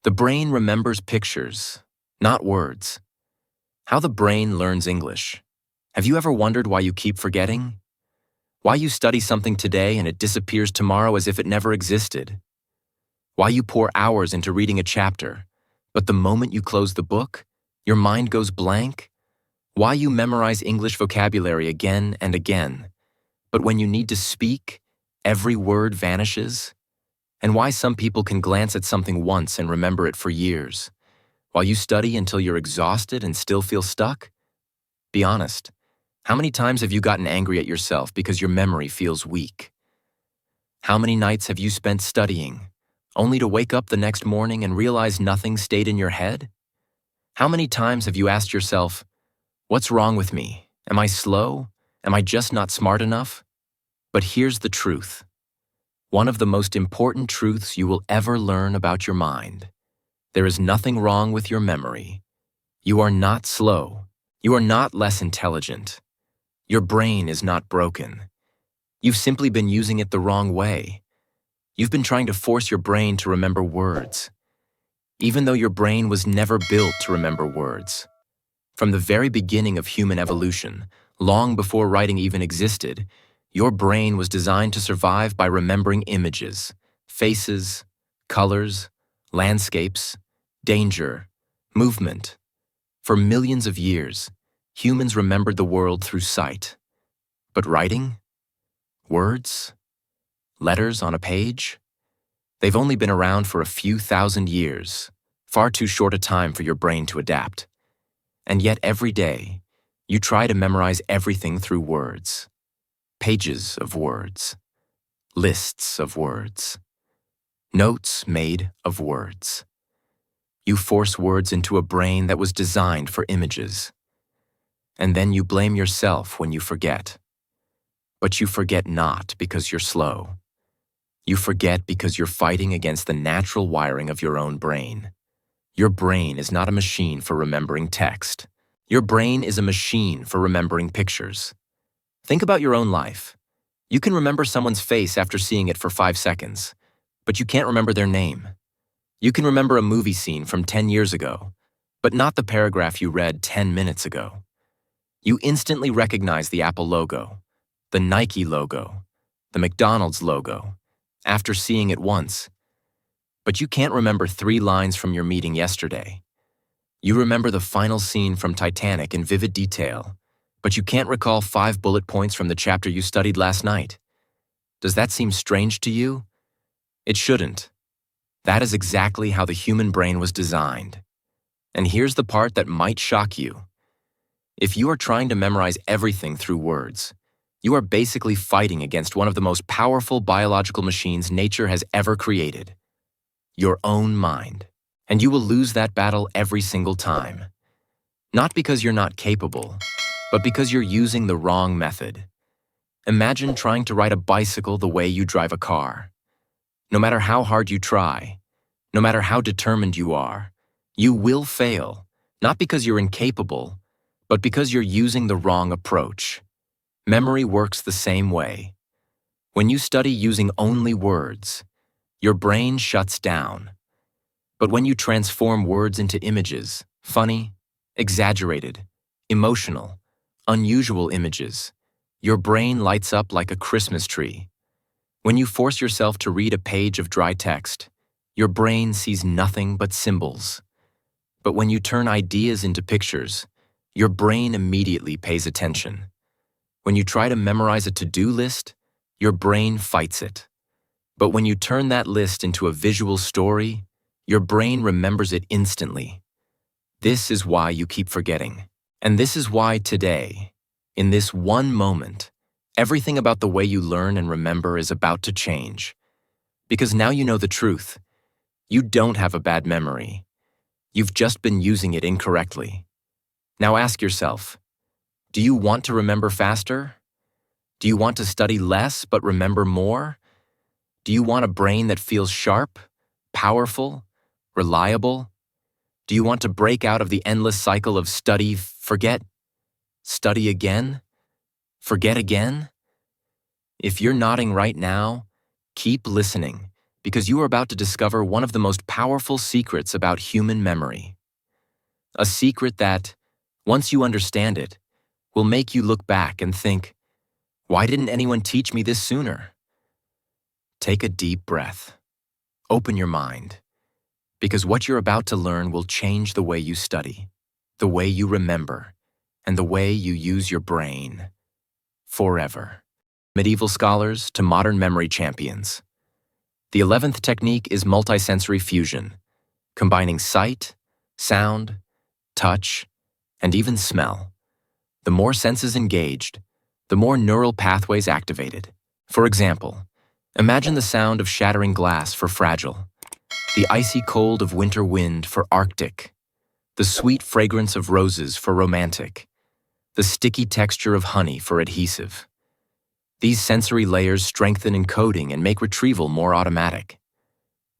The brain remembers pictures, not words. How the brain learns English. Have you ever wondered why you keep forgetting? Why you study something today and it disappears tomorrow as if it never existed? Why you pour hours into reading a chapter, but the moment you close the book, your mind goes blank? Why you memorize English vocabulary again and again, but when you need to speak, every word vanishes? And why some people can glance at something once and remember it for years, while you study until you're exhausted and still feel stuck? Be honest. How many times have you gotten angry at yourself because your memory feels weak? How many nights have you spent studying, only to wake up the next morning and realize nothing stayed in your head? How many times have you asked yourself, what's wrong with me? Am I slow? Am I just not smart enough? But here's the truth. One of the most important truths you will ever learn about your mind. There is nothing wrong with your memory. You are not slow. You are not less intelligent. Your brain is not broken. You've simply been using it the wrong way. You've been trying to force your brain to remember words, even though your brain was never built to remember words. From the very beginning of human evolution, long before writing even existed, your brain was designed to survive by remembering images, faces, colors, landscapes, danger, movement. For millions of years, humans remembered the world through sight. But writing? Words? Letters on a page? They've only been around for a few thousand years, far too short a time for your brain to adapt. And yet every day, you try to memorize everything through words. Pages of words. Lists of words. Notes made of words. You force words into a brain that was designed for images. And then you blame yourself when you forget. But you forget not because you're slow. You forget because you're fighting against the natural wiring of your own brain. Your brain is not a machine for remembering text. Your brain is a machine for remembering pictures. Think about your own life. You can remember someone's face after seeing it for 5 seconds, but you can't remember their name. You can remember a movie scene from 10 years ago, but not the paragraph you read 10 minutes ago. You instantly recognize the Apple logo, the Nike logo, the McDonald's logo, after seeing it once. But you can't remember 3 lines from your meeting yesterday. You remember the final scene from Titanic in vivid detail, but you can't recall 5 bullet points from the chapter you studied last night. Does that seem strange to you? It shouldn't. That is exactly how the human brain was designed. And here's the part that might shock you. If you are trying to memorize everything through words, you are basically fighting against one of the most powerful biological machines nature has ever created. Your own mind. And you will lose that battle every single time. Not because you're not capable, but because you're using the wrong method. Imagine trying to ride a bicycle the way you drive a car. No matter how hard you try, no matter how determined you are, you will fail, not because you're incapable, but because you're using the wrong approach. Memory works the same way. When you study using only words, your brain shuts down. But when you transform words into images, funny, exaggerated, emotional, unusual images, your brain lights up like a Christmas tree. When you force yourself to read a page of dry text, your brain sees nothing but symbols. But when you turn ideas into pictures, your brain immediately pays attention. When you try to memorize a to-do list, your brain fights it. But when you turn that list into a visual story, your brain remembers it instantly. This is why you keep forgetting. And this is why today, in this one moment, everything about the way you learn and remember is about to change. Because now you know the truth. You don't have a bad memory. You've just been using it incorrectly. Now ask yourself, do you want to remember faster? Do you want to study less but remember more? Do you want a brain that feels sharp, powerful, reliable? Do you want to break out of the endless cycle of study, forget, study again, forget again? If you're nodding right now, keep listening, because you are about to discover one of the most powerful secrets about human memory. A secret that, once you understand it, will make you look back and think, why didn't anyone teach me this sooner? Take a deep breath. Open your mind, because what you're about to learn will change the way you study, the way you remember, and the way you use your brain. Forever. Medieval scholars to modern memory champions. The 11th technique is multisensory fusion, combining sight, sound, touch, and even smell. The more senses engaged, the more neural pathways activated. For example, imagine the sound of shattering glass for fragile, the icy cold of winter wind for arctic, the sweet fragrance of roses for romantic, the sticky texture of honey for adhesive. These sensory layers strengthen encoding and make retrieval more automatic.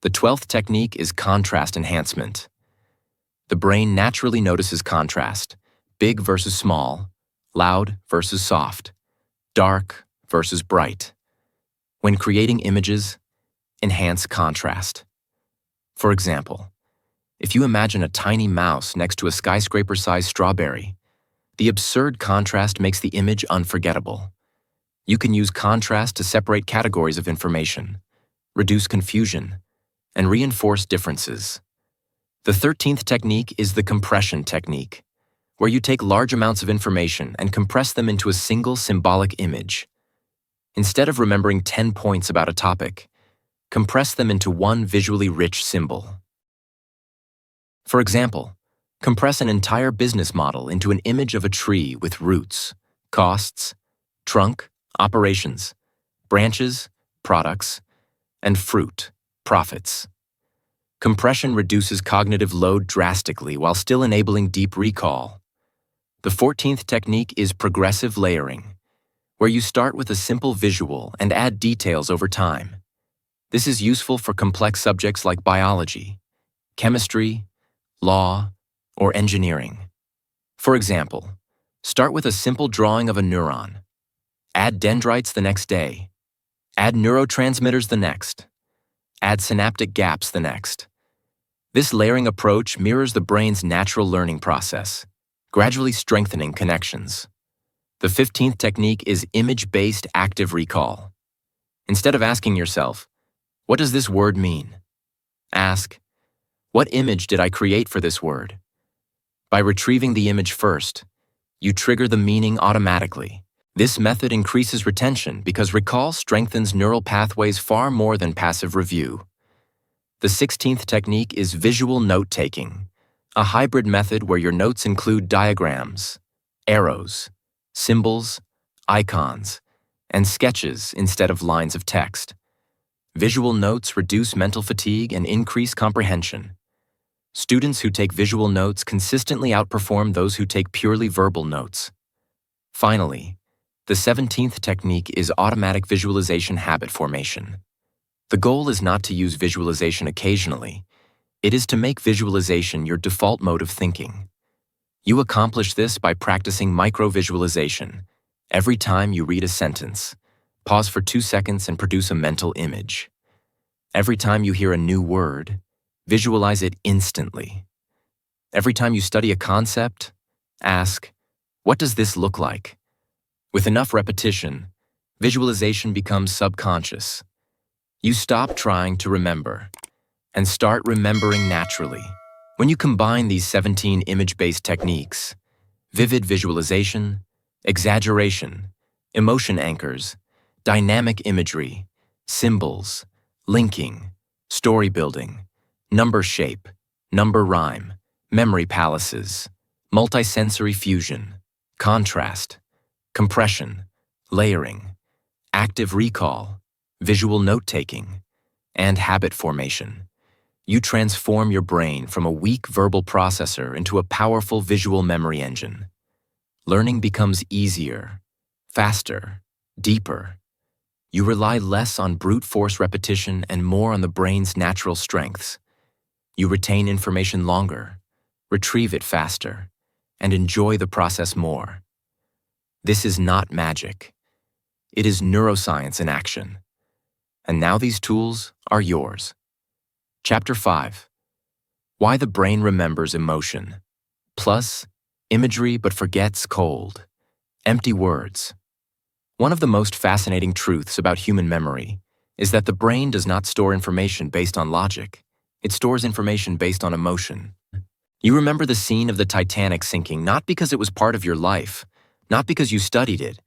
The 12th technique is contrast enhancement. The brain naturally notices contrast, big versus small, loud versus soft, dark versus bright. When creating images, enhance contrast. For example, if you imagine a tiny mouse next to a skyscraper-sized strawberry, the absurd contrast makes the image unforgettable. You can use contrast to separate categories of information, reduce confusion, and reinforce differences. The 13th technique is the compression technique, where you take large amounts of information and compress them into a single symbolic image. Instead of remembering 10 points about a topic, compress them into one visually rich symbol. For example, compress an entire business model into an image of a tree with roots, costs, trunk, operations, branches, products, and fruit, profits. Compression reduces cognitive load drastically while still enabling deep recall. The 14th technique is progressive layering, where you start with a simple visual and add details over time. This is useful for complex subjects like biology, chemistry, law, or engineering. For example, start with a simple drawing of a neuron. Add dendrites the next day. Add neurotransmitters the next. Add synaptic gaps the next. This layering approach mirrors the brain's natural learning process, gradually strengthening connections. The 15th technique is image-based active recall. Instead of asking yourself, what does this word mean? Ask, what image did I create for this word? By retrieving the image first, you trigger the meaning automatically. This method increases retention because recall strengthens neural pathways far more than passive review. The 16th technique is visual note-taking, a hybrid method where your notes include diagrams, arrows, symbols, icons, and sketches instead of lines of text. Visual notes reduce mental fatigue and increase comprehension. Students who take visual notes consistently outperform those who take purely verbal notes. Finally, the 17th technique is automatic visualization habit formation. The goal is not to use visualization occasionally. It is to make visualization your default mode of thinking. You accomplish this by practicing micro-visualization. Every time you read a sentence, pause for 2 seconds and produce a mental image. Every time you hear a new word, visualize it instantly. Every time you study a concept, ask, what does this look like? With enough repetition, visualization becomes subconscious. You stop trying to remember and start remembering naturally. When you combine these 17 image-based techniques, vivid visualization, exaggeration, emotion anchors, dynamic imagery, symbols, linking, story building, number shape, number rhyme, memory palaces, multisensory fusion, contrast, compression, layering, active recall, visual note-taking, and habit formation, you transform your brain from a weak verbal processor into a powerful visual memory engine. Learning becomes easier, faster, deeper. You rely less on brute force repetition and more on the brain's natural strengths. You retain information longer, retrieve it faster, and enjoy the process more. This is not magic. It is neuroscience in action. And now these tools are yours. Chapter 5. Why the Brain Remembers Emotion. Plus, imagery but forgets cold. Empty words. One of the most fascinating truths about human memory is that the brain does not store information based on logic. It stores information based on emotion. You remember the scene of the Titanic sinking not because it was part of your life, not because you studied it,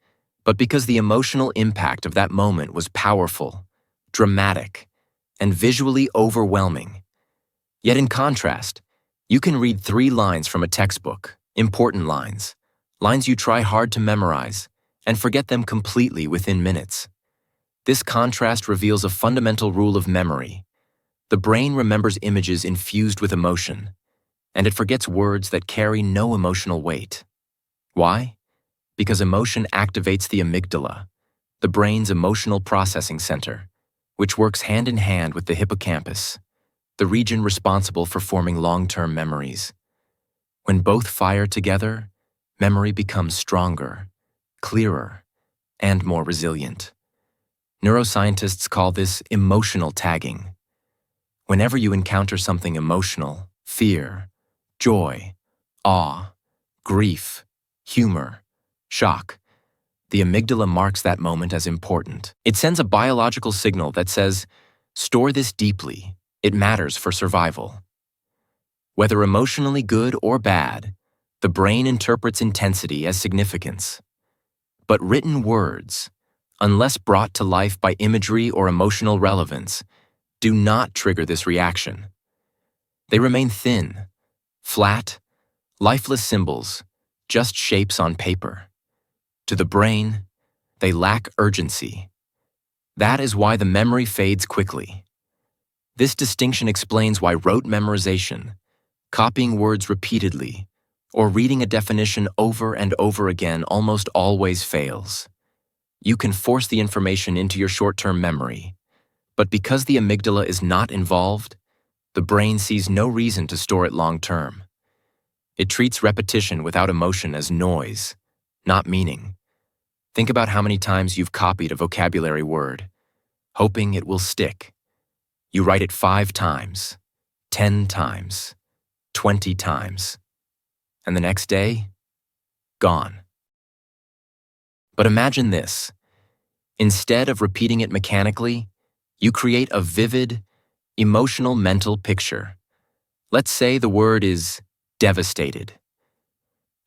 but because the emotional impact of that moment was powerful, dramatic, and visually overwhelming. Yet in contrast, you can read 3 lines from a textbook, important lines, lines you try hard to memorize, and forget them completely within minutes. This contrast reveals a fundamental rule of memory. The brain remembers images infused with emotion, and it forgets words that carry no emotional weight. Why? Because emotion activates the amygdala, the brain's emotional processing center, which works hand in hand with the hippocampus, the region responsible for forming long-term memories. When both fire together, memory becomes stronger, clearer, and more resilient. Neuroscientists call this emotional tagging. Whenever you encounter something emotional, fear, joy, awe, grief, humor, shock, the amygdala marks that moment as important. It sends a biological signal that says, "Store this deeply. It matters for survival." Whether emotionally good or bad, the brain interprets intensity as significance. But written words, unless brought to life by imagery or emotional relevance, do not trigger this reaction. They remain thin, flat, lifeless symbols, just shapes on paper. To the brain, they lack urgency. That is why the memory fades quickly. This distinction explains why rote memorization, copying words repeatedly, or reading a definition over and over again almost always fails. You can force the information into your short-term memory, but because the amygdala is not involved, the brain sees no reason to store it long-term. It treats repetition without emotion as noise, not meaning. Think about how many times you've copied a vocabulary word, hoping it will stick. You write it 5 times, 10 times, 20 times, and the next day, gone. But imagine this. Instead of repeating it mechanically, you create a vivid, emotional mental picture. Let's say the word is devastated.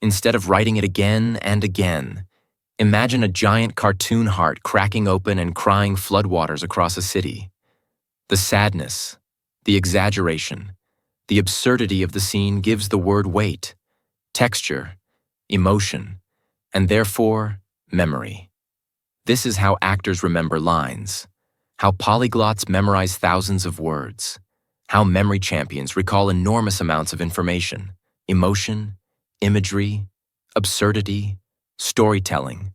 Instead of writing it again and again, imagine a giant cartoon heart cracking open and crying floodwaters across a city. The sadness, the exaggeration, the absurdity of the scene gives the word weight, texture, emotion, and therefore, memory. This is how actors remember lines, how polyglots memorize thousands of words, how memory champions recall enormous amounts of information, emotion, imagery, absurdity, storytelling.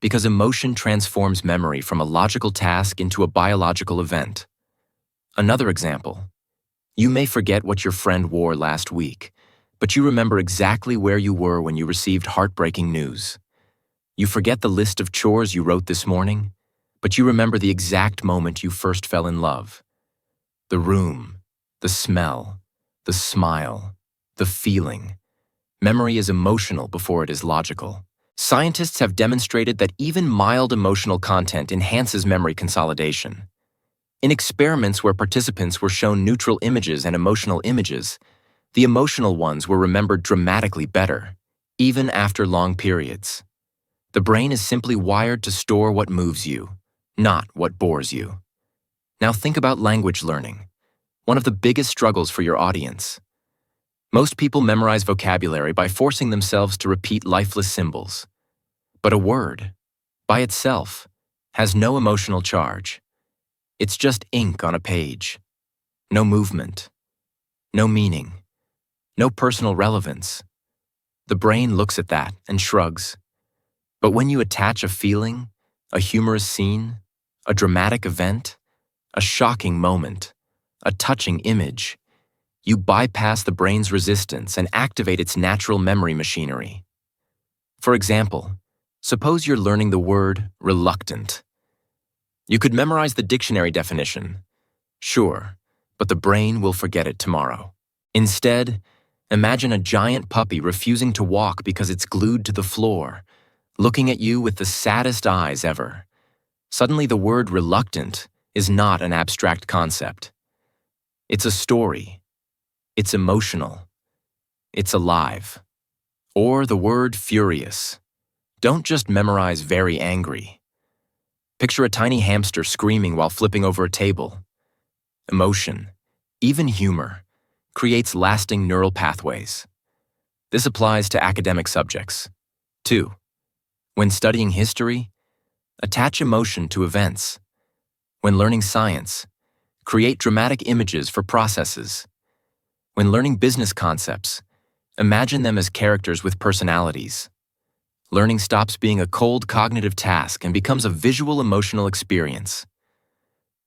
Because emotion transforms memory from a logical task into a biological event. Another example. You may forget what your friend wore last week, but you remember exactly where you were when you received heartbreaking news. You forget the list of chores you wrote this morning, but you remember the exact moment you first fell in love. The room, the smell, the smile, the feeling. Memory is emotional before it is logical. Scientists have demonstrated that even mild emotional content enhances memory consolidation. In experiments where participants were shown neutral images and emotional images, the emotional ones were remembered dramatically better, even after long periods. The brain is simply wired to store what moves you, not what bores you. Now think about language learning, one of the biggest struggles for your audience. Most people memorize vocabulary by forcing themselves to repeat lifeless symbols. But a word, by itself, has no emotional charge. It's just ink on a page. No movement, no meaning, no personal relevance. The brain looks at that and shrugs. But when you attach a feeling, a humorous scene, a dramatic event, a shocking moment, a touching image, you bypass the brain's resistance and activate its natural memory machinery. For example, suppose you're learning the word reluctant. You could memorize the dictionary definition, sure, but the brain will forget it tomorrow. Instead, imagine a giant puppy refusing to walk because it's glued to the floor, looking at you with the saddest eyes ever. Suddenly the word reluctant is not an abstract concept. It's a story. It's emotional. It's alive. Or the word furious. Don't just memorize very angry. Picture a tiny hamster screaming while flipping over a table. Emotion, even humor, creates lasting neural pathways. This applies to academic subjects. 2. When studying history, attach emotion to events. When learning science, create dramatic images for processes. When learning business concepts, imagine them as characters with personalities. Learning stops being a cold cognitive task and becomes a visual emotional experience.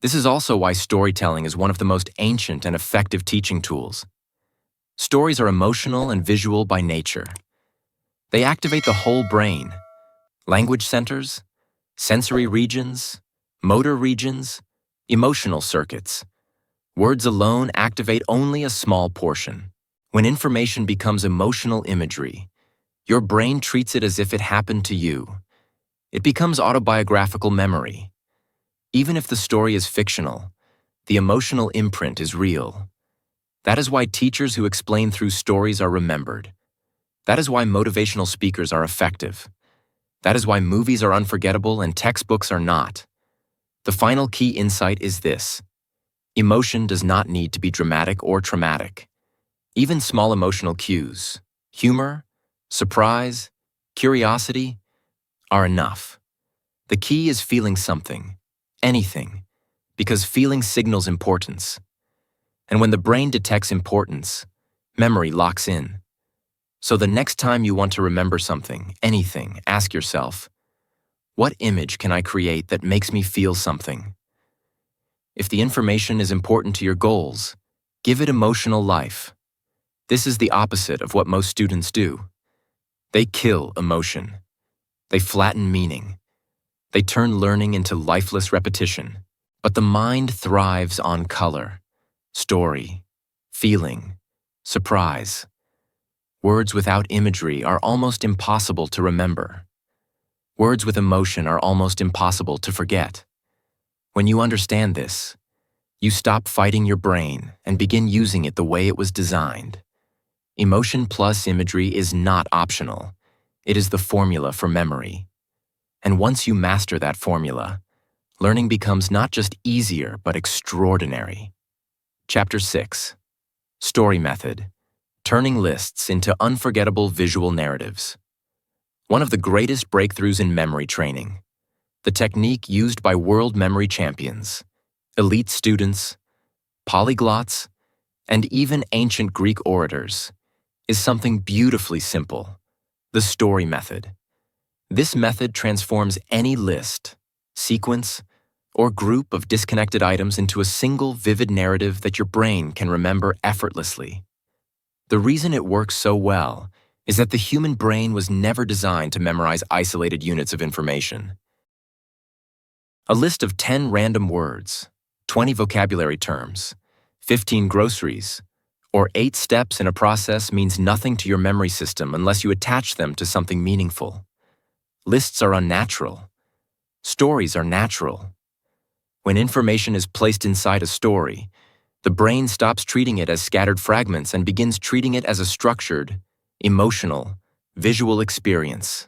This is also why storytelling is one of the most ancient and effective teaching tools. Stories are emotional and visual by nature. They activate the whole brain: language centers, sensory regions, motor regions, emotional circuits. Words alone activate only a small portion. When information becomes emotional imagery, your brain treats it as if it happened to you. It becomes autobiographical memory. Even if the story is fictional, the emotional imprint is real. That is why teachers who explain through stories are remembered. That is why motivational speakers are effective. That is why movies are unforgettable and textbooks are not. The final key insight is this: emotion does not need to be dramatic or traumatic. Even small emotional cues, humor, surprise, curiosity, are enough. The key is feeling something, anything, because feeling signals importance. And when the brain detects importance, memory locks in. So the next time you want to remember something, anything, ask yourself, what image can I create that makes me feel something? If the information is important to your goals, give it emotional life. This is the opposite of what most students do. They kill emotion. They flatten meaning. They turn learning into lifeless repetition. But the mind thrives on color, story, feeling, surprise. Words without imagery are almost impossible to remember. Words with emotion are almost impossible to forget. When you understand this, you stop fighting your brain and begin using it the way it was designed. Emotion plus imagery is not optional. It is the formula for memory. And once you master that formula, learning becomes not just easier, but extraordinary. Chapter 6. Story Method: Turning Lists into Unforgettable Visual Narratives. One of the greatest breakthroughs in memory training, the technique used by world memory champions, elite students, polyglots, and even ancient Greek orators, is something beautifully simple: the story method. This method transforms any list, sequence, or group of disconnected items into a single vivid narrative that your brain can remember effortlessly. The reason it works so well is that the human brain was never designed to memorize isolated units of information. A list of 10 random words, 20 vocabulary terms, 15 groceries, or 8 steps in a process means nothing to your memory system unless you attach them to something meaningful. Lists are unnatural. Stories are natural. When information is placed inside a story, the brain stops treating it as scattered fragments and begins treating it as a structured, emotional, visual experience.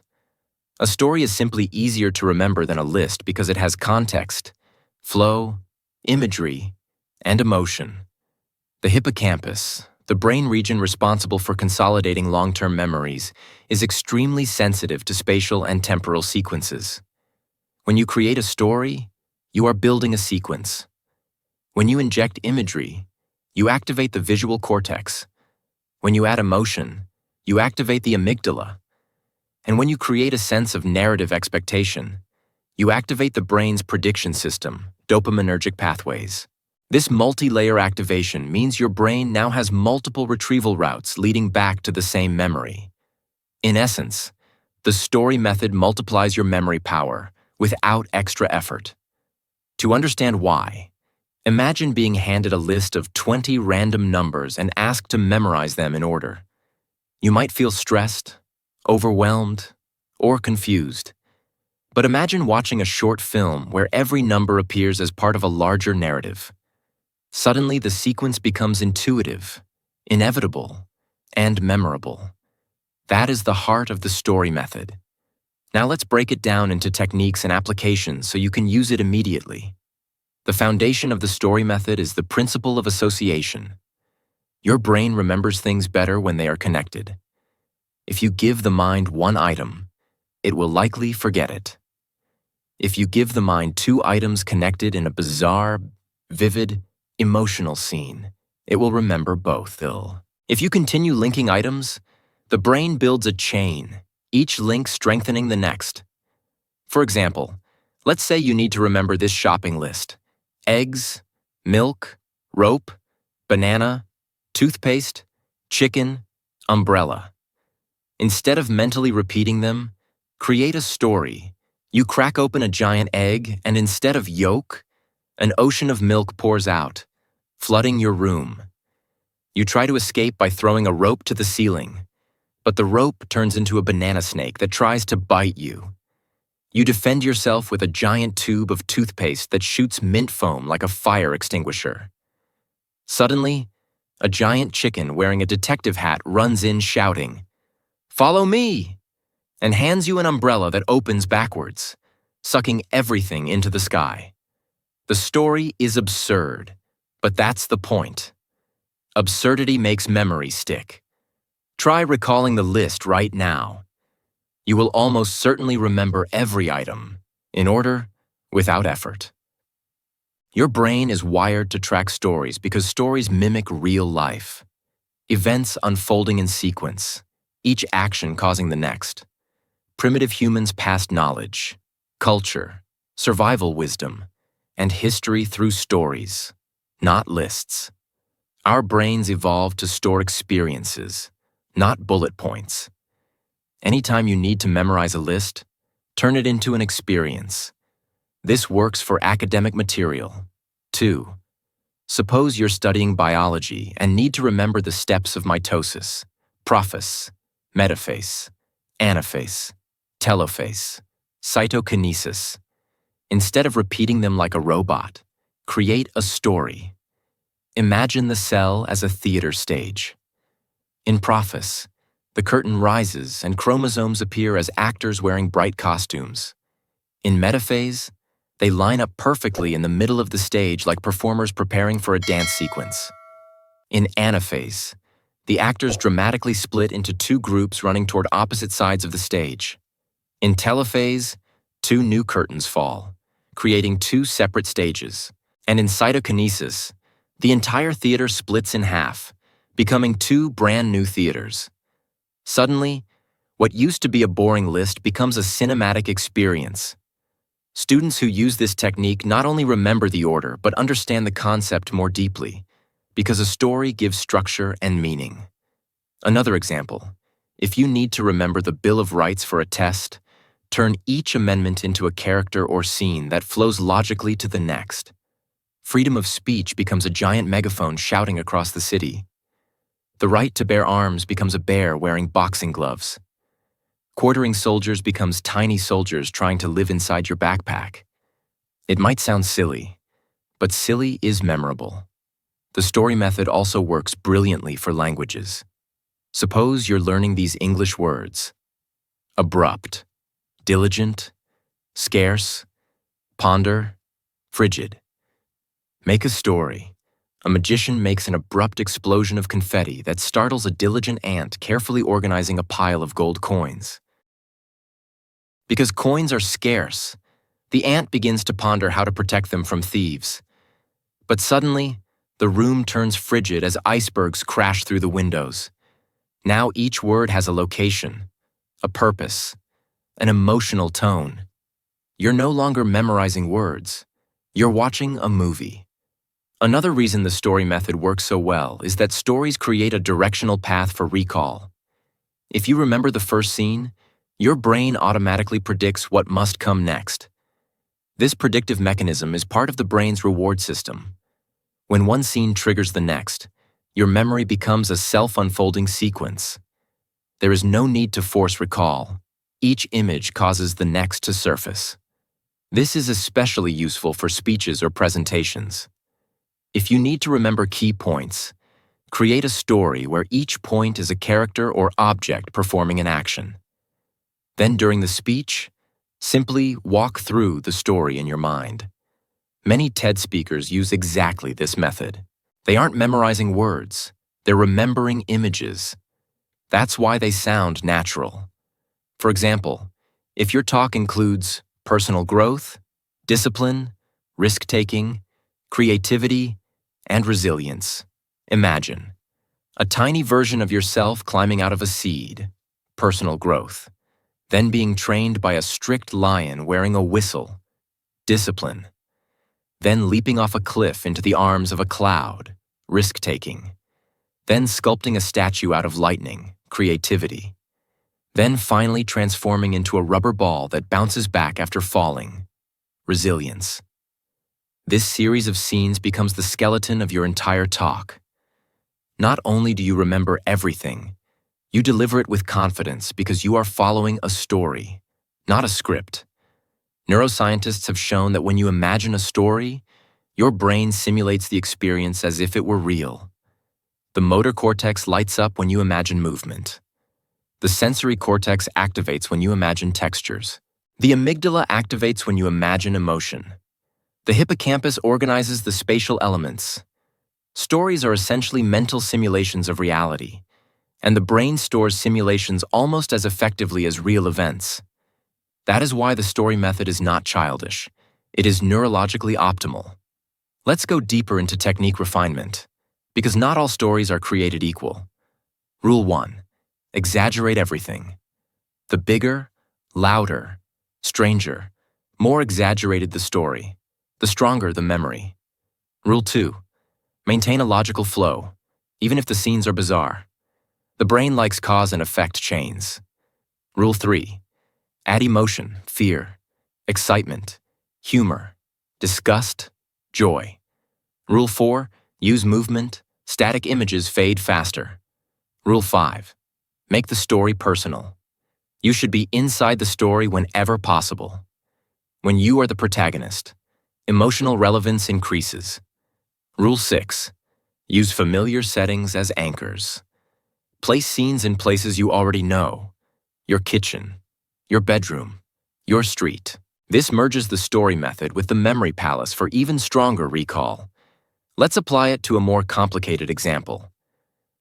A story is simply easier to remember than a list because it has context, flow, imagery, and emotion. The hippocampus, the brain region responsible for consolidating long-term memories, is extremely sensitive to spatial and temporal sequences. When you create a story, you are building a sequence. When you inject imagery, you activate the visual cortex. When you add emotion, you activate the amygdala. And when you create a sense of narrative expectation, you activate the brain's prediction system, dopaminergic pathways. This multi-layer activation means your brain now has multiple retrieval routes leading back to the same memory. In essence, the story method multiplies your memory power without extra effort. To understand why, imagine being handed a list of 20 random numbers and asked to memorize them in order. You might feel stressed, overwhelmed, or confused. But imagine watching a short film where every number appears as part of a larger narrative. Suddenly, the sequence becomes intuitive, inevitable, and memorable. That is the heart of the story method. Now let's break it down into techniques and applications so you can use it immediately. The foundation of the story method is the principle of association. Your brain remembers things better when they are connected. If you give the mind one item, it will likely forget it. If you give the mind two items connected in a bizarre, vivid, emotional scene, it will remember both. If you continue linking items, the brain builds a chain, each link strengthening the next. For example, let's say you need to remember this shopping list: eggs, milk, rope, banana, toothpaste, chicken, umbrella. Instead of mentally repeating them, create a story. You crack open a giant egg, and instead of yolk, an ocean of milk pours out, flooding your room. You try to escape by throwing a rope to the ceiling, but the rope turns into a banana snake that tries to bite you. You defend yourself with a giant tube of toothpaste that shoots mint foam like a fire extinguisher. Suddenly, a giant chicken wearing a detective hat runs in shouting, "Follow me!" and hands you an umbrella that opens backwards, sucking everything into the sky. The story is absurd, but that's the point. Absurdity makes memory stick. Try recalling the list right now. You will almost certainly remember every item, in order, without effort. Your brain is wired to track stories because stories mimic real life. Events unfolding in sequence, each action causing the next. Primitive humans passed knowledge, culture, survival wisdom, and history through stories, not lists. Our brains evolved to store experiences, not bullet points. Anytime you need to memorize a list, turn it into an experience. This works for academic material, too. Suppose you're studying biology and need to remember the steps of mitosis, prophase, metaphase, anaphase, telophase, cytokinesis. Instead of repeating them like a robot, create a story. Imagine the cell as a theater stage. In prophase, the curtain rises and chromosomes appear as actors wearing bright costumes. In metaphase, they line up perfectly in the middle of the stage like performers preparing for a dance sequence. In anaphase, the actors dramatically split into two groups running toward opposite sides of the stage. In telophase, two new curtains fall, creating two separate stages. And in cytokinesis, the entire theater splits in half, becoming two brand new theaters. Suddenly, what used to be a boring list becomes a cinematic experience. Students who use this technique not only remember the order, but understand the concept more deeply, because a story gives structure and meaning. Another example, if you need to remember the Bill of Rights for a test, turn each amendment into a character or scene that flows logically to the next. Freedom of speech becomes a giant megaphone shouting across the city. The right to bear arms becomes a bear wearing boxing gloves. Quartering soldiers becomes tiny soldiers trying to live inside your backpack. It might sound silly, but silly is memorable. The story method also works brilliantly for languages. Suppose you're learning these English words: abrupt, diligent, scarce, ponder, frigid. Make a story. A magician makes an abrupt explosion of confetti that startles a diligent ant carefully organizing a pile of gold coins. Because coins are scarce, the ant begins to ponder how to protect them from thieves. But suddenly, the room turns frigid as icebergs crash through the windows. Now each word has a location, a purpose, an emotional tone. You're no longer memorizing words. You're watching a movie. Another reason the story method works so well is that stories create a directional path for recall. If you remember the first scene, your brain automatically predicts what must come next. This predictive mechanism is part of the brain's reward system. When one scene triggers the next, your memory becomes a self-unfolding sequence. There is no need to force recall. Each image causes the next to surface. This is especially useful for speeches or presentations. If you need to remember key points, create a story where each point is a character or object performing an action. Then during the speech, simply walk through the story in your mind. Many TED speakers use exactly this method. They aren't memorizing words, they're remembering images. That's why they sound natural. For example, if your talk includes personal growth, discipline, risk-taking, creativity, and resilience, imagine a tiny version of yourself climbing out of a seed, personal growth, then being trained by a strict lion wearing a whistle, discipline, then leaping off a cliff into the arms of a cloud, risk-taking, then sculpting a statue out of lightning, creativity, then finally transforming into a rubber ball that bounces back after falling, resilience. This series of scenes becomes the skeleton of your entire talk. Not only do you remember everything, you deliver it with confidence because you are following a story, not a script. Neuroscientists have shown that when you imagine a story, your brain simulates the experience as if it were real. The motor cortex lights up when you imagine movement. The sensory cortex activates when you imagine textures. The amygdala activates when you imagine emotion. The hippocampus organizes the spatial elements. Stories are essentially mental simulations of reality, and the brain stores simulations almost as effectively as real events. That is why the story method is not childish. It is neurologically optimal. Let's go deeper into technique refinement, because not all stories are created equal. Rule 1. Exaggerate everything. The bigger, louder, stranger, more exaggerated the story, the stronger the memory. Rule 2. Maintain a logical flow, even if the scenes are bizarre. The brain likes cause and effect chains. Rule 3. Add emotion, fear, excitement, humor, disgust, joy. Rule 4. Use movement, static images fade faster. Rule 5. Make the story personal. You should be inside the story whenever possible. When you are the protagonist, emotional relevance increases. Rule 6. Use familiar settings as anchors. Place scenes in places you already know. Your kitchen, your bedroom, your street. This merges the story method with the memory palace for even stronger recall. Let's apply it to a more complicated example.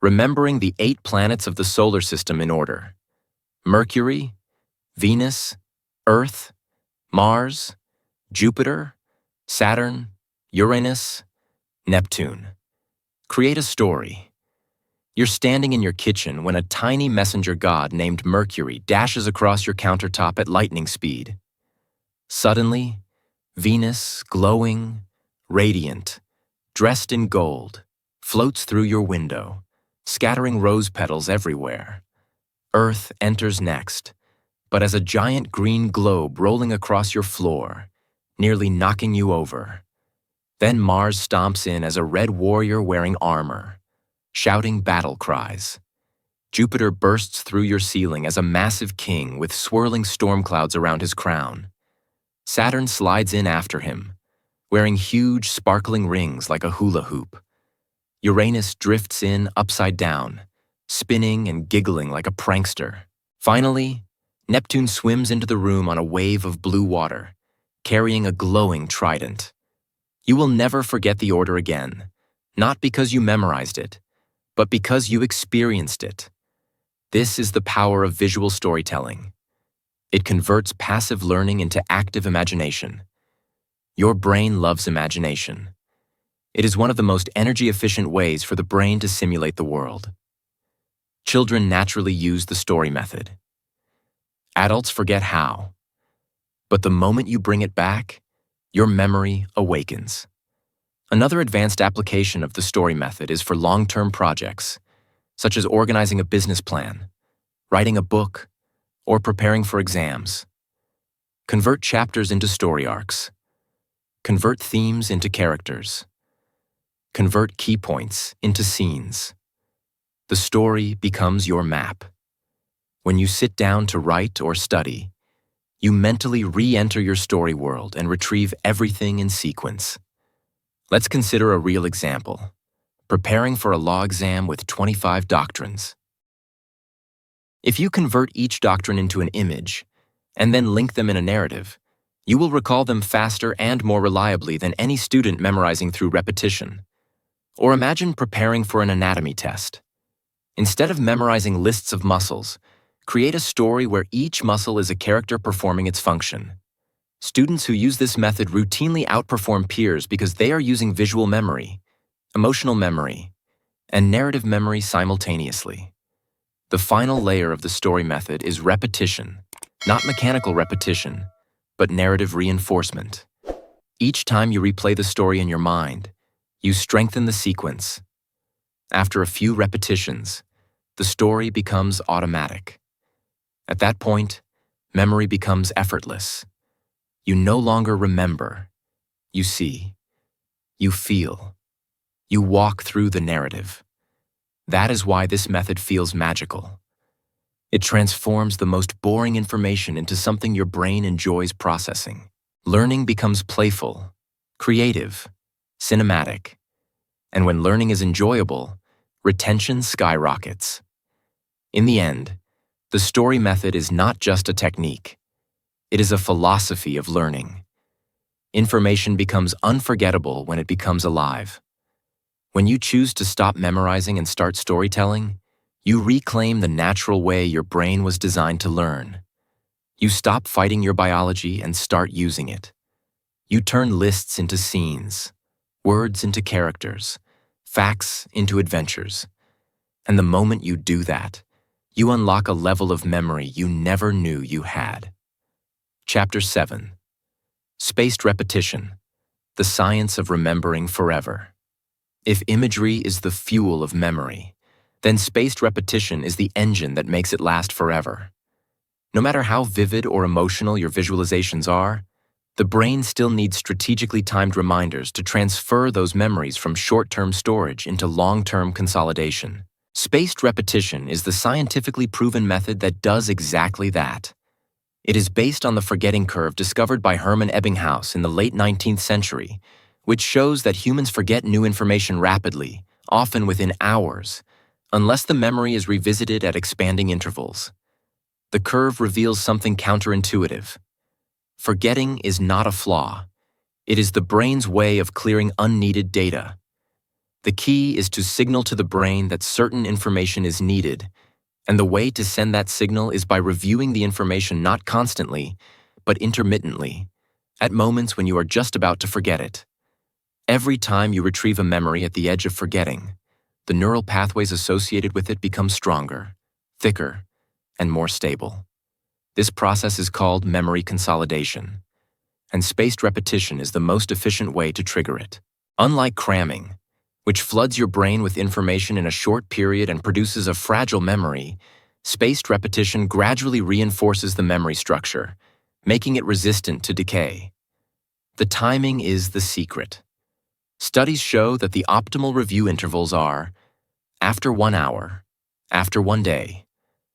Remembering the 8 planets of the solar system in order: Mercury, Venus, Earth, Mars, Jupiter, Saturn, Uranus, Neptune. Create a story. You're standing in your kitchen when a tiny messenger god named Mercury dashes across your countertop at lightning speed. Suddenly, Venus, glowing, radiant, dressed in gold, floats through your window, scattering rose petals everywhere. Earth enters next, but as a giant green globe rolling across your floor, nearly knocking you over. Then Mars stomps in as a red warrior wearing armor, shouting battle cries. Jupiter bursts through your ceiling as a massive king with swirling storm clouds around his crown. Saturn slides in after him, wearing huge sparkling rings like a hula hoop. Uranus drifts in upside down, spinning and giggling like a prankster. Finally, Neptune swims into the room on a wave of blue water, carrying a glowing trident. You will never forget the order again, not because you memorized it, but because you experienced it. This is the power of visual storytelling. It converts passive learning into active imagination. Your brain loves imagination. It is one of the most energy-efficient ways for the brain to simulate the world. Children naturally use the story method. Adults forget how. But the moment you bring it back, your memory awakens. Another advanced application of the story method is for long-term projects, such as organizing a business plan, writing a book, or preparing for exams. Convert chapters into story arcs. Convert themes into characters. Convert key points into scenes. The story becomes your map. When you sit down to write or study, you mentally re-enter your story world and retrieve everything in sequence. Let's consider a real example. Preparing for a law exam with 25 doctrines. If you convert each doctrine into an image and then link them in a narrative, you will recall them faster and more reliably than any student memorizing through repetition. Or imagine preparing for an anatomy test. Instead of memorizing lists of muscles, create a story where each muscle is a character performing its function. Students who use this method routinely outperform peers because they are using visual memory, emotional memory, and narrative memory simultaneously. The final layer of the story method is repetition, not mechanical repetition, but narrative reinforcement. Each time you replay the story in your mind, you strengthen the sequence. After a few repetitions, the story becomes automatic. At that point, memory becomes effortless. You no longer remember. You see. You feel. You walk through the narrative. That is why this method feels magical. It transforms the most boring information into something your brain enjoys processing. Learning becomes playful, creative, cinematic. And when learning is enjoyable, retention skyrockets. In the end, the story method is not just a technique. It is a philosophy of learning. Information becomes unforgettable when it becomes alive. When you choose to stop memorizing and start storytelling, you reclaim the natural way your brain was designed to learn. You stop fighting your biology and start using it. You turn lists into scenes, words into characters, facts into adventures. And the moment you do that, you unlock a level of memory you never knew you had. Chapter 7. Spaced Repetition, the Science of Remembering Forever. If imagery is the fuel of memory, then spaced repetition is the engine that makes it last forever. No matter how vivid or emotional your visualizations are, the brain still needs strategically timed reminders to transfer those memories from short-term storage into long-term consolidation. Spaced repetition is the scientifically proven method that does exactly that. It is based on the forgetting curve discovered by Hermann Ebbinghaus in the late 19th century, which shows that humans forget new information rapidly, often within hours, unless the memory is revisited at expanding intervals. The curve reveals something counterintuitive. Forgetting is not a flaw. It is the brain's way of clearing unneeded data. The key is to signal to the brain that certain information is needed, and the way to send that signal is by reviewing the information not constantly, but intermittently, at moments when you are just about to forget it. Every time you retrieve a memory at the edge of forgetting, the neural pathways associated with it become stronger, thicker, and more stable. This process is called memory consolidation, and spaced repetition is the most efficient way to trigger it. Unlike cramming, which floods your brain with information in a short period and produces a fragile memory, spaced repetition gradually reinforces the memory structure, making it resistant to decay. The timing is the secret. Studies show that the optimal review intervals are after 1 hour, after 1 day,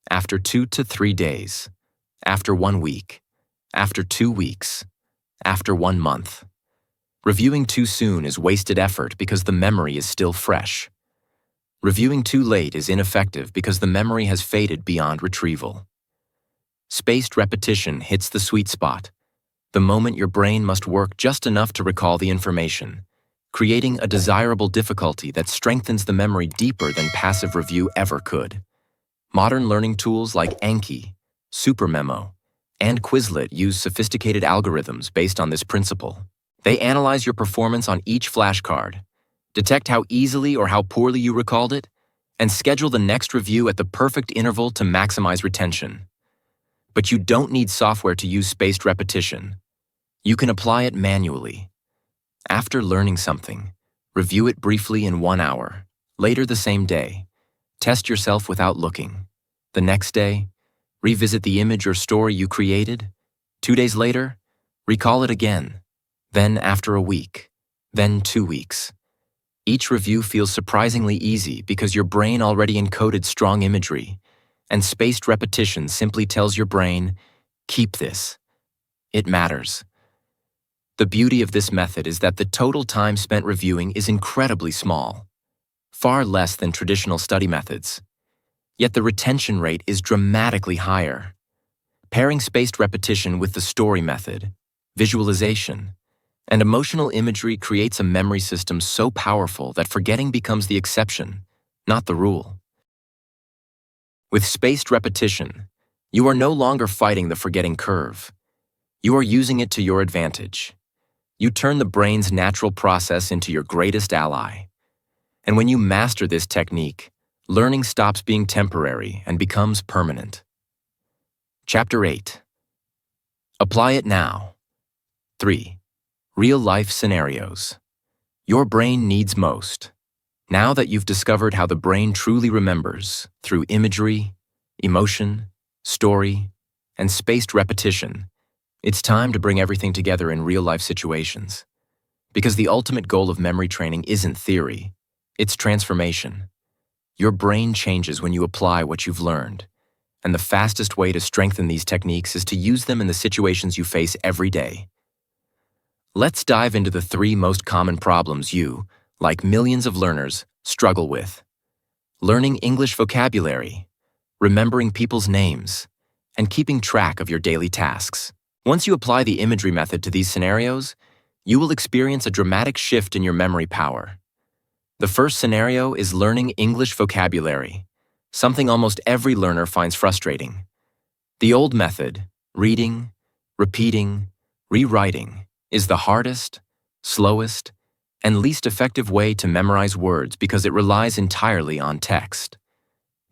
after 2 to 3 days, after 1 week, after 2 weeks, after 1 month. Reviewing too soon is wasted effort because the memory is still fresh. Reviewing too late is ineffective because the memory has faded beyond retrieval. Spaced repetition hits the sweet spot, the moment your brain must work just enough to recall the information, creating a desirable difficulty that strengthens the memory deeper than passive review ever could. Modern learning tools like Anki, SuperMemo, and Quizlet use sophisticated algorithms based on this principle. They analyze your performance on each flashcard, detect how easily or how poorly you recalled it, and schedule the next review at the perfect interval to maximize retention. But you don't need software to use spaced repetition. You can apply it manually. After learning something, review it briefly in 1 hour. Later the same day, test yourself without looking. The next day, revisit the image or story you created. 2 days later, recall it again. then after a week, then 2 weeks. Each review feels surprisingly easy because your brain already encoded strong imagery, and spaced repetition simply tells your brain, keep this. It matters. The beauty of this method is that the total time spent reviewing is incredibly small, far less than traditional study methods. Yet the retention rate is dramatically higher. Pairing spaced repetition with the story method, visualization, and emotional imagery creates a memory system so powerful that forgetting becomes the exception, not the rule. With spaced repetition, you are no longer fighting the forgetting curve. You are using it to your advantage. You turn the brain's natural process into your greatest ally. And when you master this technique, learning stops being temporary and becomes permanent. Chapter 8. Apply it now. 3. Real-life scenarios. Your brain needs most. Now that you've discovered how the brain truly remembers through imagery, emotion, story, and spaced repetition, it's time to bring everything together in real-life situations. Because the ultimate goal of memory training isn't theory, it's transformation. Your brain changes when you apply what you've learned, and the fastest way to strengthen these techniques is to use them in the situations you face every day. Let's dive into the 3 most common problems you, like millions of learners, struggle with. Learning English vocabulary, remembering people's names, and keeping track of your daily tasks. Once you apply the imagery method to these scenarios, you will experience a dramatic shift in your memory power. The first scenario is learning English vocabulary, something almost every learner finds frustrating. The old method, reading, repeating, rewriting, is the hardest, slowest, and least effective way to memorize words because it relies entirely on text.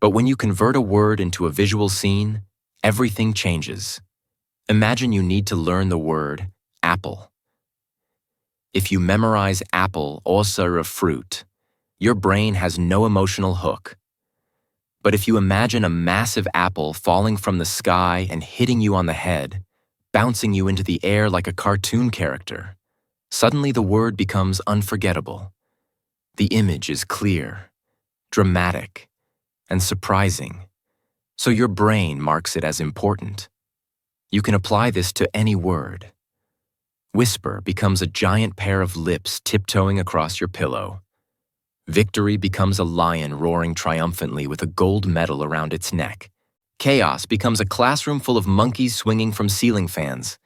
But when you convert a word into a visual scene, everything changes. Imagine you need to learn the word apple. If you memorize apple or a fruit, your brain has no emotional hook. But if you imagine a massive apple falling from the sky and hitting you on the head, bouncing you into the air like a cartoon character, suddenly the word becomes unforgettable. The image is clear, dramatic, and surprising, so your brain marks it as important. You can apply this to any word. Whisper becomes a giant pair of lips tiptoeing across your pillow. Victory becomes a lion roaring triumphantly with a gold medal around its neck. Chaos becomes a classroom full of monkeys swinging from ceiling fans.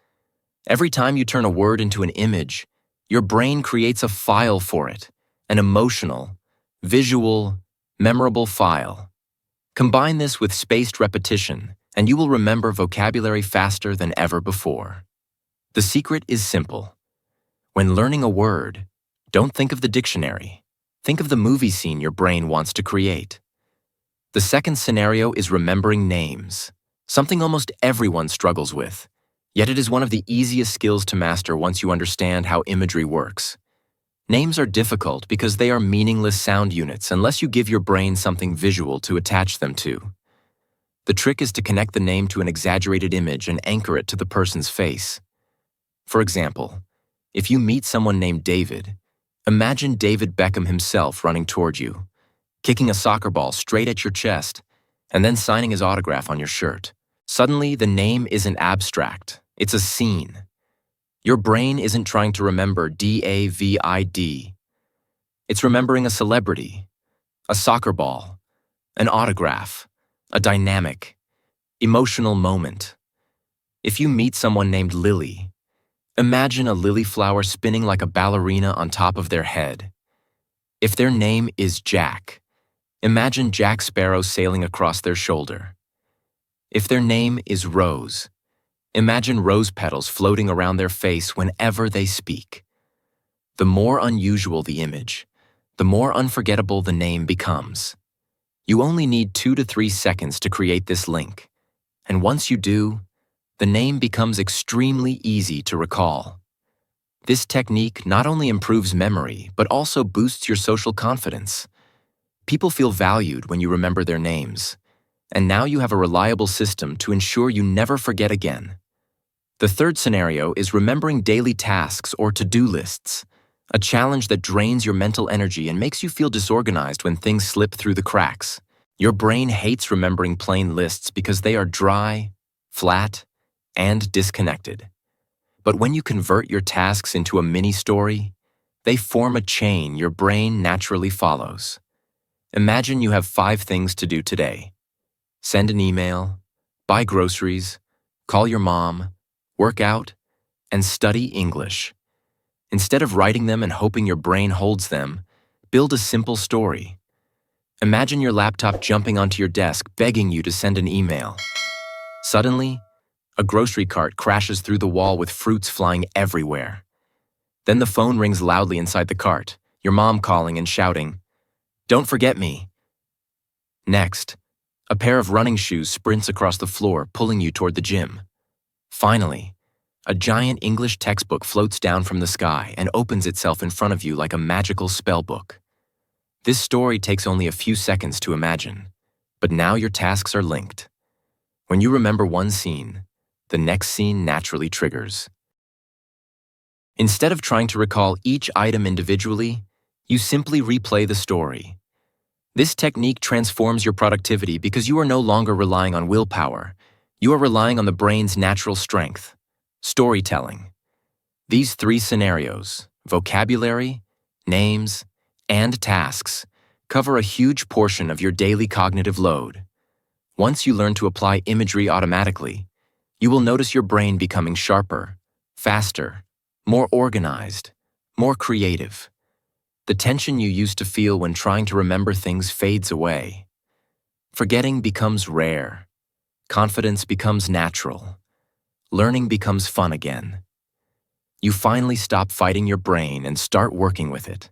Every time you turn a word into an image, your brain creates a file for it, an emotional, visual, memorable file. Combine this with spaced repetition, and you will remember vocabulary faster than ever before. The secret is simple. When learning a word, don't think of the dictionary. Think of the movie scene your brain wants to create. The second scenario is remembering names, something almost everyone struggles with, yet it is one of the easiest skills to master once you understand how imagery works. Names are difficult because they are meaningless sound units unless you give your brain something visual to attach them to. The trick is to connect the name to an exaggerated image and anchor it to the person's face. For example, if you meet someone named David, imagine David Beckham himself running toward you, kicking a soccer ball straight at your chest, and then signing his autograph on your shirt. Suddenly, the name isn't abstract, it's a scene. Your brain isn't trying to remember David. It's remembering a celebrity, a soccer ball, an autograph, a dynamic, emotional moment. If you meet someone named Lily, imagine a lily flower spinning like a ballerina on top of their head. If their name is Jack, imagine Jack Sparrow sailing across their shoulder. If their name is Rose, imagine rose petals floating around their face whenever they speak. The more unusual the image, the more unforgettable the name becomes. You only need 2 to 3 seconds to create this link, and once you do, the name becomes extremely easy to recall. This technique not only improves memory, but also boosts your social confidence. People feel valued when you remember their names, and now you have a reliable system to ensure you never forget again. The third scenario is remembering daily tasks or to-do lists, a challenge that drains your mental energy and makes you feel disorganized when things slip through the cracks. Your brain hates remembering plain lists because they are dry, flat, and disconnected. But when you convert your tasks into a mini-story, they form a chain your brain naturally follows. Imagine you have 5 things to do today. Send an email, buy groceries, call your mom, work out, and study English. Instead of writing them and hoping your brain holds them, build a simple story. Imagine your laptop jumping onto your desk, begging you to send an email. Suddenly, a grocery cart crashes through the wall with fruits flying everywhere. Then the phone rings loudly inside the cart, your mom calling and shouting, "Don't forget me." Next, a pair of running shoes sprints across the floor, pulling you toward the gym. Finally, a giant English textbook floats down from the sky and opens itself in front of you like a magical spell book. This story takes only a few seconds to imagine, but now your tasks are linked. When you remember one scene, the next scene naturally triggers. Instead of trying to recall each item individually, you simply replay the story. This technique transforms your productivity because you are no longer relying on willpower. You are relying on the brain's natural strength, storytelling. These 3 scenarios, vocabulary, names, and tasks, cover a huge portion of your daily cognitive load. Once you learn to apply imagery automatically, you will notice your brain becoming sharper, faster, more organized, more creative. The tension you used to feel when trying to remember things fades away. Forgetting becomes rare. Confidence becomes natural. Learning becomes fun again. You finally stop fighting your brain and start working with it.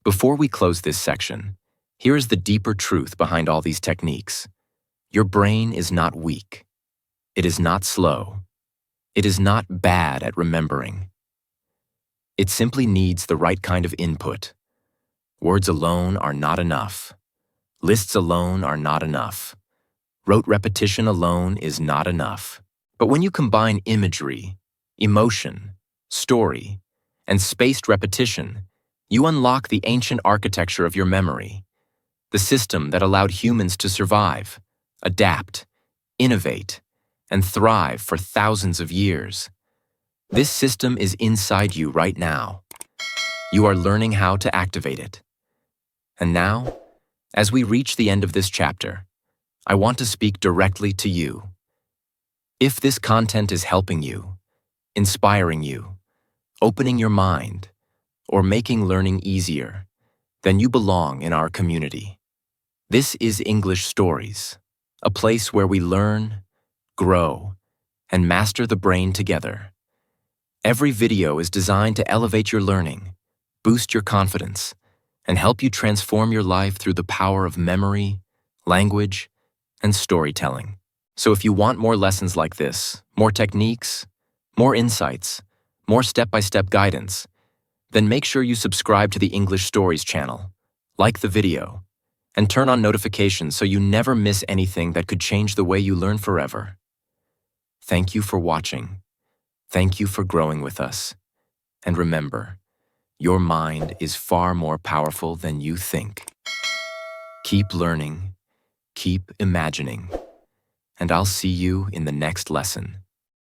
Before we close this section, here is the deeper truth behind all these techniques. Your brain is not weak. It is not slow. It is not bad at remembering. It simply needs the right kind of input. Words alone are not enough. Lists alone are not enough. Rote repetition alone is not enough. But when you combine imagery, emotion, story, and spaced repetition, you unlock the ancient architecture of your memory, the system that allowed humans to survive, adapt, innovate, and thrive for thousands of years. This system is inside you right now. You are learning how to activate it. And now, as we reach the end of this chapter, I want to speak directly to you. If this content is helping you, inspiring you, opening your mind, or making learning easier, then you belong in our community. This is English Stories, a place where we learn, grow, and master the brain together. Every video is designed to elevate your learning, boost your confidence, and help you transform your life through the power of memory, language, and storytelling. So if you want more lessons like this, more techniques, more insights, more step-by-step guidance, then make sure you subscribe to the English Stories channel, like the video, and turn on notifications so you never miss anything that could change the way you learn forever. Thank you for watching. Thank you for growing with us. And remember, your mind is far more powerful than you think. Keep learning, keep imagining, and I'll see you in the next lesson.